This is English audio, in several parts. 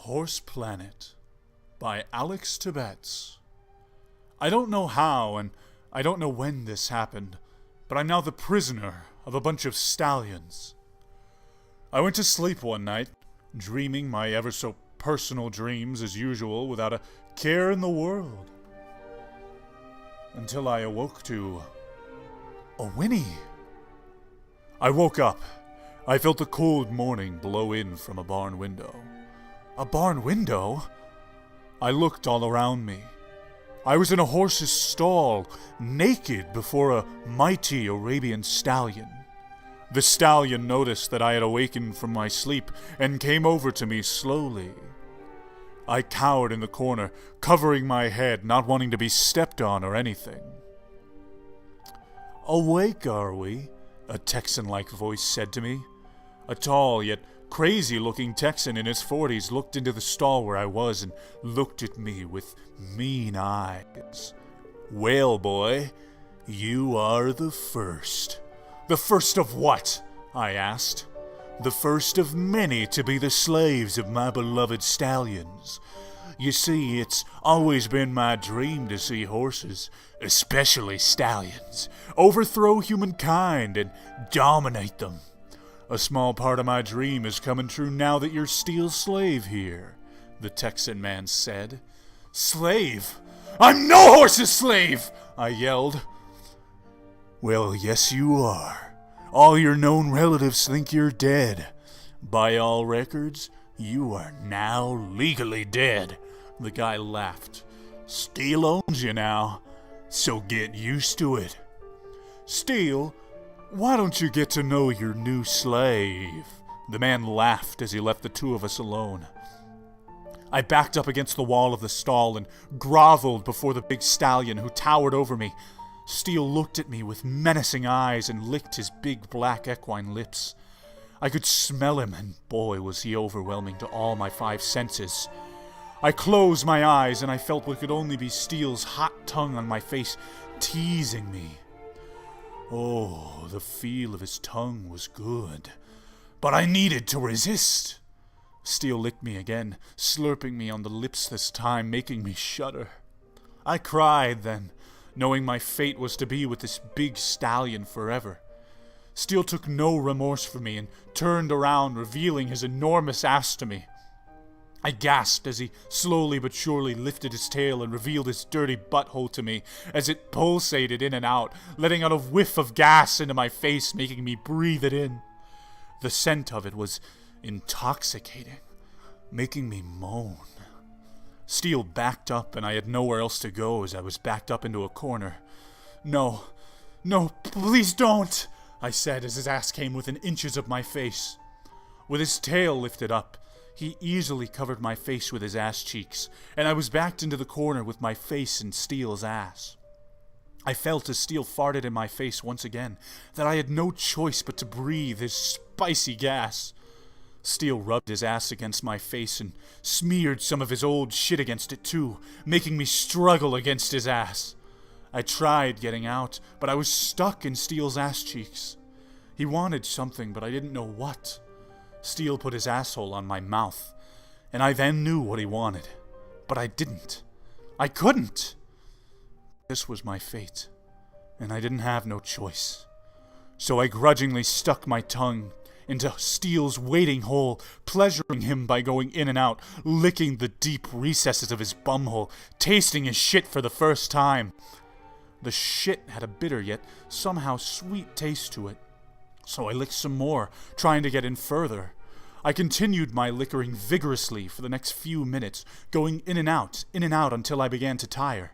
Horse Planet by Alex Tibbetts. I don't know how and I don't know when this happened, but I'm now the prisoner of a bunch of stallions. I went to sleep one night, dreaming my ever so personal dreams as usual without a care in the world. Until I awoke to a whinny. I woke up. I felt the cold morning blow in from a barn window. A barn window? I looked all around me. I was in a horse's stall, naked before a mighty Arabian stallion. The stallion noticed that I had awakened from my sleep and came over to me slowly. I cowered in the corner, covering my head, not wanting to be stepped on or anything. "Awake, are we?" a Texan-like voice said to me. A tall yet crazy-looking Texan in his 40s looked into the stall where I was and looked at me with mean eyes. "Well, boy, you are the first." "The first of what?" I asked. "The first of many to be the slaves of my beloved stallions. You see, it's always been my dream to see horses, especially stallions, overthrow humankind and dominate them. A small part of my dream is coming true now that you're Steele's slave here," the Texan man said. "Slave? I'm no horse's slave!" I yelled. "Well, yes you are. All your known relatives think you're dead. By all records, you are now legally dead," the guy laughed. "Steele owns you now, so get used to it." "Steele? Why don't you get to know your new slave?" The man laughed as he left the two of us alone. I backed up against the wall of the stall and groveled before the big stallion who towered over me. Steele looked at me with menacing eyes and licked his big black equine lips. I could smell him, and boy was he overwhelming to all my 5 senses. I closed my eyes and I felt what could only be Steele's hot tongue on my face, teasing me. Oh, the feel of his tongue was good, but I needed to resist. Steele licked me again, slurping me on the lips this time, making me shudder. I cried then, knowing my fate was to be with this big stallion forever. Steele took no remorse for me and turned around, revealing his enormous ass to me. I gasped as he slowly but surely lifted his tail and revealed his dirty butthole to me as it pulsated in and out, letting out a whiff of gas into my face, making me breathe it in. The scent of it was intoxicating, making me moan. Steele backed up and I had nowhere else to go as I was backed up into a corner. No, please don't," I said as his ass came within inches of my face. With his tail lifted up, he easily covered my face with his ass cheeks, and I was backed into the corner with my face in Steele's ass. I felt as Steele farted in my face once again, that I had no choice but to breathe his spicy gas. Steele rubbed his ass against my face and smeared some of his old shit against it too, making me struggle against his ass. I tried getting out, but I was stuck in Steele's ass cheeks. He wanted something, but I didn't know what. Steele put his asshole on my mouth, and I then knew what he wanted. But I didn't. I couldn't. This was my fate, and I didn't have no choice. So I grudgingly stuck my tongue into Steele's waiting hole, pleasuring him by going in and out, licking the deep recesses of his bumhole, tasting his shit for the first time. The shit had a bitter yet somehow sweet taste to it. So I licked some more, trying to get in further. I continued my lickering vigorously for the next few minutes, going in and out until I began to tire.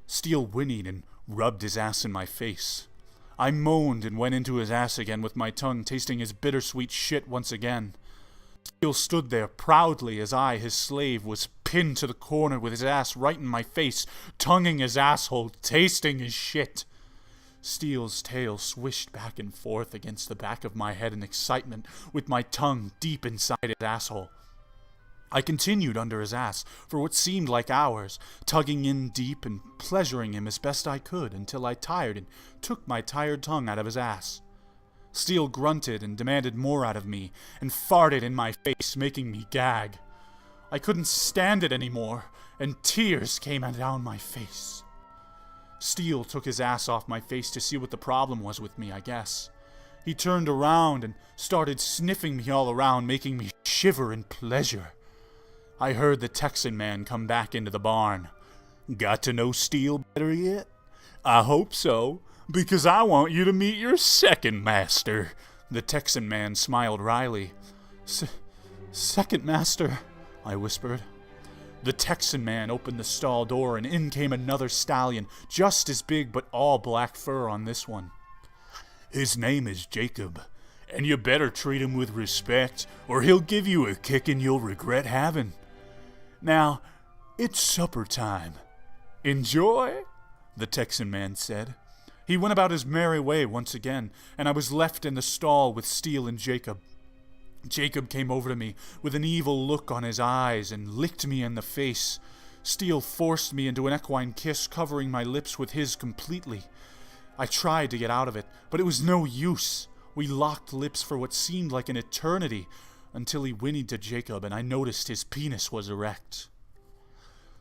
Steele whinnied and rubbed his ass in my face. I moaned and went into his ass again with my tongue tasting his bittersweet shit once again. Steele stood there proudly as I, his slave, was pinned to the corner with his ass right in my face, tonguing his asshole, tasting his shit. Steele's tail swished back and forth against the back of my head in excitement, with my tongue deep inside his asshole. I continued under his ass for what seemed like hours, tugging in deep and pleasuring him as best I could until I tired and took my tired tongue out of his ass. Steele grunted and demanded more out of me, and farted in my face, making me gag. I couldn't stand it anymore, and tears came down my face. Steel took his ass off my face to see what the problem was with me, I guess. He turned around and started sniffing me all around, making me shiver in pleasure. I heard the Texan man come back into the barn. Got to know Steel better yet? I hope so, because I want you to meet your second master. The Texan man smiled wryly. Second master, I whispered. The Texan man opened the stall door and in came another stallion, just as big but all black fur on this one. His name is Jacob, and you better treat him with respect or he'll give you a kicking you'll regret having. Now, it's supper time. Enjoy, the Texan man said. He went about his merry way once again, and I was left in the stall with Steel and Jacob. Jacob came over to me with an evil look on his eyes and licked me in the face. Steel forced me into an equine kiss, covering my lips with his completely. I tried to get out of it, but it was no use. We locked lips for what seemed like an eternity, until he whinnied to Jacob and I noticed his penis was erect.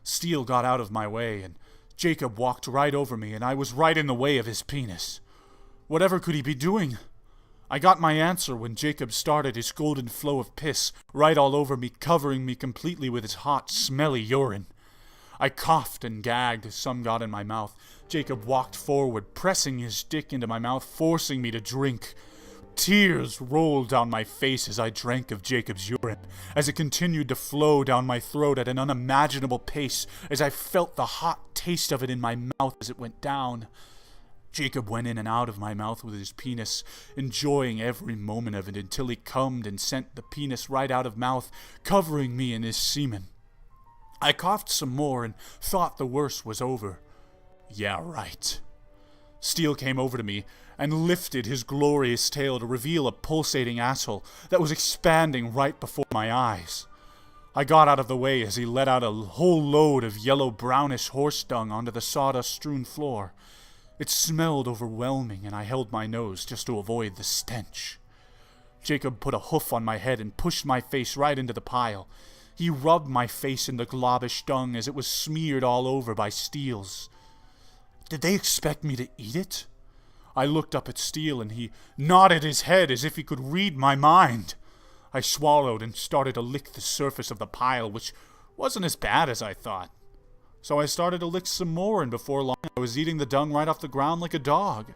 Steel got out of my way, and Jacob walked right over me, and I was right in the way of his penis. Whatever could he be doing? I got my answer when Jacob started his golden flow of piss right all over me, covering me completely with his hot, smelly urine. I coughed and gagged as some got in my mouth. Jacob walked forward, pressing his dick into my mouth, forcing me to drink. Tears rolled down my face as I drank of Jacob's urine, as it continued to flow down my throat at an unimaginable pace, as I felt the hot taste of it in my mouth as it went down. Jacob went in and out of my mouth with his penis, enjoying every moment of it until he cummed and sent the penis right out of mouth, covering me in his semen. I coughed some more and thought the worst was over. Yeah, right. Steel came over to me and lifted his glorious tail to reveal a pulsating asshole that was expanding right before my eyes. I got out of the way as he let out a whole load of yellow-brownish horse dung onto the sawdust-strewn floor. It smelled overwhelming, and I held my nose just to avoid the stench. Jacob put a hoof on my head and pushed my face right into the pile. He rubbed my face in the globbish dung as it was smeared all over by Steel's. Did they expect me to eat it? I looked up at Steel, and he nodded his head as if he could read my mind. I swallowed and started to lick the surface of the pile, which wasn't as bad as I thought. So I started to lick some more, and before long I was eating the dung right off the ground like a dog.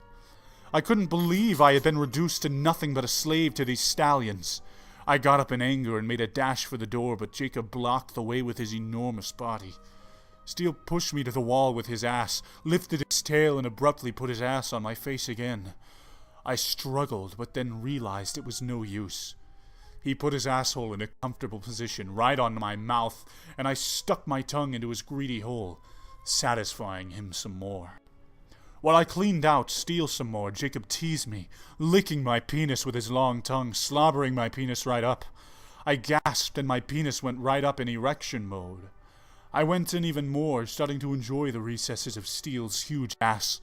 I couldn't believe I had been reduced to nothing but a slave to these stallions. I got up in anger and made a dash for the door, but Jacob blocked the way with his enormous body. Steel pushed me to the wall with his ass, lifted his tail, and abruptly put his ass on my face again. I struggled, but then realized it was no use. He put his asshole in a comfortable position right on my mouth, and I stuck my tongue into his greedy hole, satisfying him some more. While I cleaned out Steel some more, Jacob teased me, licking my penis with his long tongue, slobbering my penis right up. I gasped, and my penis went right up in erection mode. I went in even more, starting to enjoy the recesses of Steel's huge ass.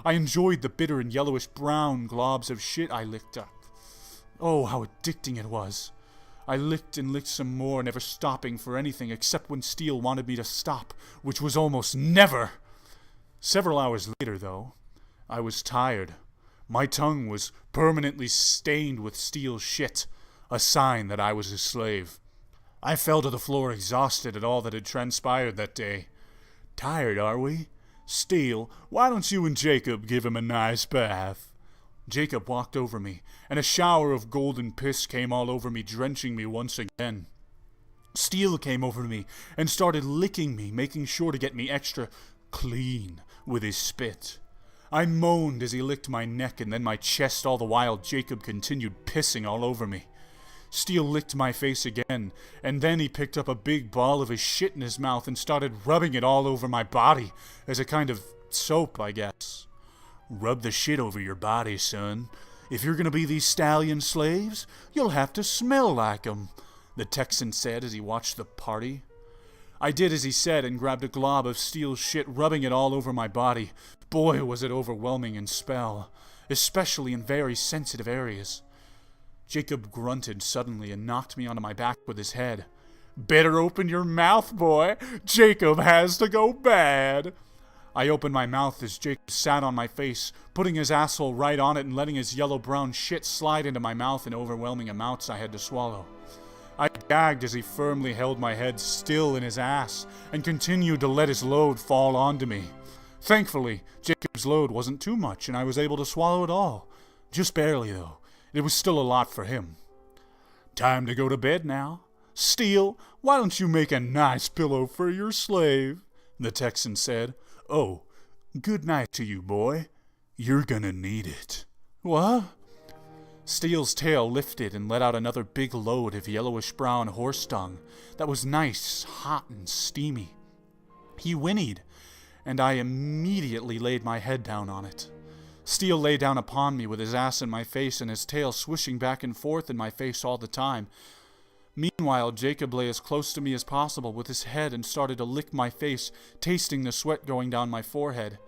I enjoyed the bitter and yellowish-brown globs of shit I licked up. Oh, how addicting it was. I licked and licked some more, never stopping for anything except when Steel wanted me to stop, which was almost never. Several hours later, though, I was tired. My tongue was permanently stained with Steel's shit, a sign that I was his slave. I fell to the floor exhausted at all that had transpired that day. Tired, are we? Steel, why don't you and Jacob give him a nice bath? Jacob walked over me, and a shower of golden piss came all over me, drenching me once again. Steel came over to me and started licking me, making sure to get me extra clean with his spit. I moaned as he licked my neck and then my chest, all the while Jacob continued pissing all over me. Steel licked my face again, and then he picked up a big ball of his shit in his mouth and started rubbing it all over my body, as a kind of soap, I guess. Rub the shit over your body, son. If you're gonna be these stallion slaves, you'll have to smell like 'em, the Texan said as he watched the party. I did as he said and grabbed a glob of Steel's shit, rubbing it all over my body. Boy, was it overwhelming in smell, especially in very sensitive areas. Jacob grunted suddenly and knocked me onto my back with his head. Better open your mouth, boy. Jacob has to go bad. I opened my mouth as Jacob sat on my face, putting his asshole right on it and letting his yellow-brown shit slide into my mouth in overwhelming amounts I had to swallow. I gagged as he firmly held my head still in his ass and continued to let his load fall onto me. Thankfully, Jacob's load wasn't too much and I was able to swallow it all. Just barely, though. It was still a lot for him. Time to go to bed now. Steele, why don't you make a nice pillow for your slave? The Texan said. Oh, good night to you, boy. You're gonna need it. What? Steele's tail lifted and let out another big load of yellowish-brown horse dung that was nice, hot, and steamy. He whinnied, and I immediately laid my head down on it. Steele lay down upon me with his ass in my face and his tail swishing back and forth in my face all the time. Meanwhile, Jacob lay as close to me as possible with his head and started to lick my face, tasting the sweat going down my forehead.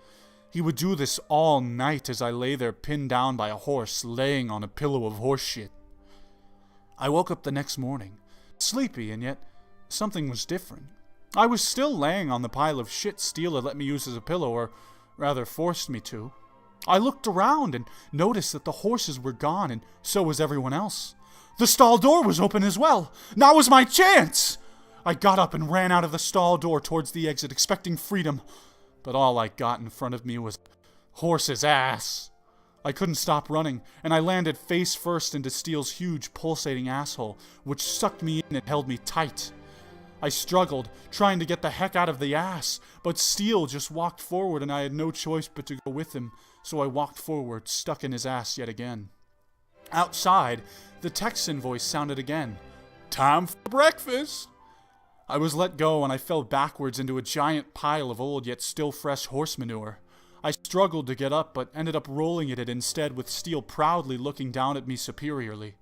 He would do this all night as I lay there pinned down by a horse, laying on a pillow of horse shit. I woke up the next morning, sleepy, and yet something was different. I was still laying on the pile of shit Steele had let me use as a pillow, or rather forced me to. I looked around and noticed that the horses were gone, and so was everyone else. The stall door was open as well. Now was my chance! I got up and ran out of the stall door towards the exit, expecting freedom. But all I got in front of me was horse's ass. I couldn't stop running, and I landed face first into Steele's huge, pulsating asshole, which sucked me in and held me tight. I struggled, trying to get the heck out of the ass, but Steele just walked forward and I had no choice but to go with him, so I walked forward, stuck in his ass yet again. Outside, the Texan voice sounded again. Time for breakfast! I was let go and I fell backwards into a giant pile of old yet still fresh horse manure. I struggled to get up, but ended up rolling in it instead, with Steele proudly looking down at me superiorly.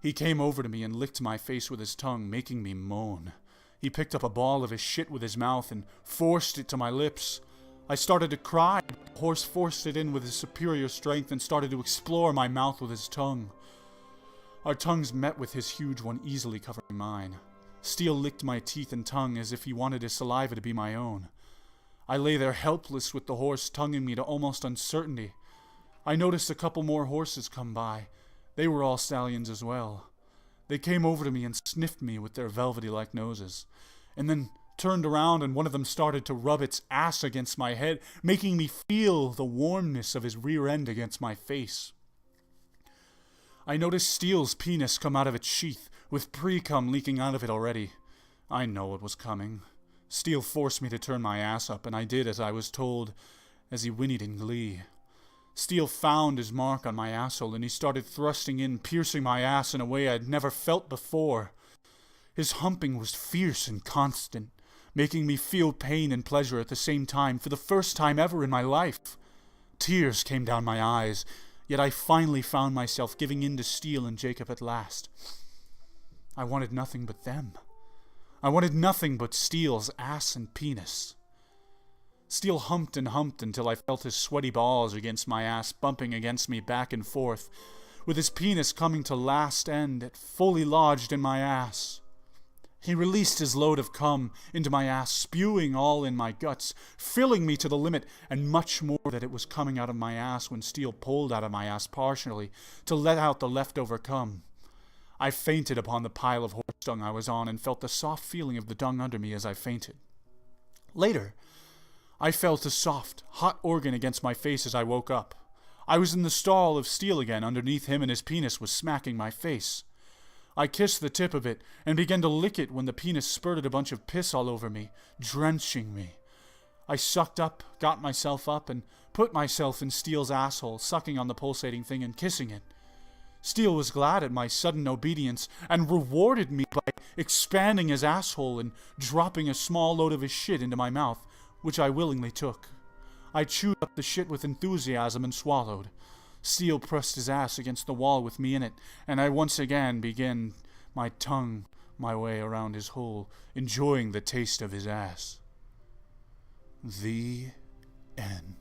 He came over to me and licked my face with his tongue, making me moan. He picked up a ball of his shit with his mouth and forced it to my lips. I started to cry, but the horse forced it in with his superior strength and started to explore my mouth with his tongue. Our tongues met with his huge one easily covering mine. Steele licked my teeth and tongue as if he wanted his saliva to be my own. I lay there helpless with the horse tonguing me to almost uncertainty. I noticed a couple more horses come by. They were all stallions as well. They came over to me and sniffed me with their velvety-like noses, and then turned around and one of them started to rub its ass against my head, making me feel the warmness of his rear end against my face. I noticed Steele's penis come out of its sheath, with pre-cum leaking out of it already. I know it was coming. Steele forced me to turn my ass up, and I did as I was told, as he whinnied in glee. Steele found his mark on my asshole, and he started thrusting in, piercing my ass in a way I'd never felt before. His humping was fierce and constant, making me feel pain and pleasure at the same time for the first time ever in my life. Tears came down my eyes, yet I finally found myself giving in to Steele and Jacob at last. I wanted nothing but them. I wanted nothing but Steele's ass and penis. Steele humped and humped until I felt his sweaty balls against my ass bumping against me back and forth, with his penis coming to last end, it fully lodged in my ass. He released his load of cum into my ass, spewing all in my guts, filling me to the limit, and much more that it was coming out of my ass when Steele pulled out of my ass partially to let out the leftover cum. I fainted upon the pile of horse dung I was on and felt the soft feeling of the dung under me as I fainted. Later, I felt a soft, hot organ against my face as I woke up. I was in the stall of Steele again. Underneath him, and his penis was smacking my face. I kissed the tip of it and began to lick it when the penis spurted a bunch of piss all over me, drenching me. I sucked up, got myself up, and put myself in Steele's asshole, sucking on the pulsating thing and kissing it. Steele was glad at my sudden obedience and rewarded me by expanding his asshole and dropping a small load of his shit into my mouth, which I willingly took. I chewed up the shit with enthusiasm and swallowed. Steele pressed his ass against the wall with me in it, and I once again began my tongue my way around his hole, enjoying the taste of his ass. The end.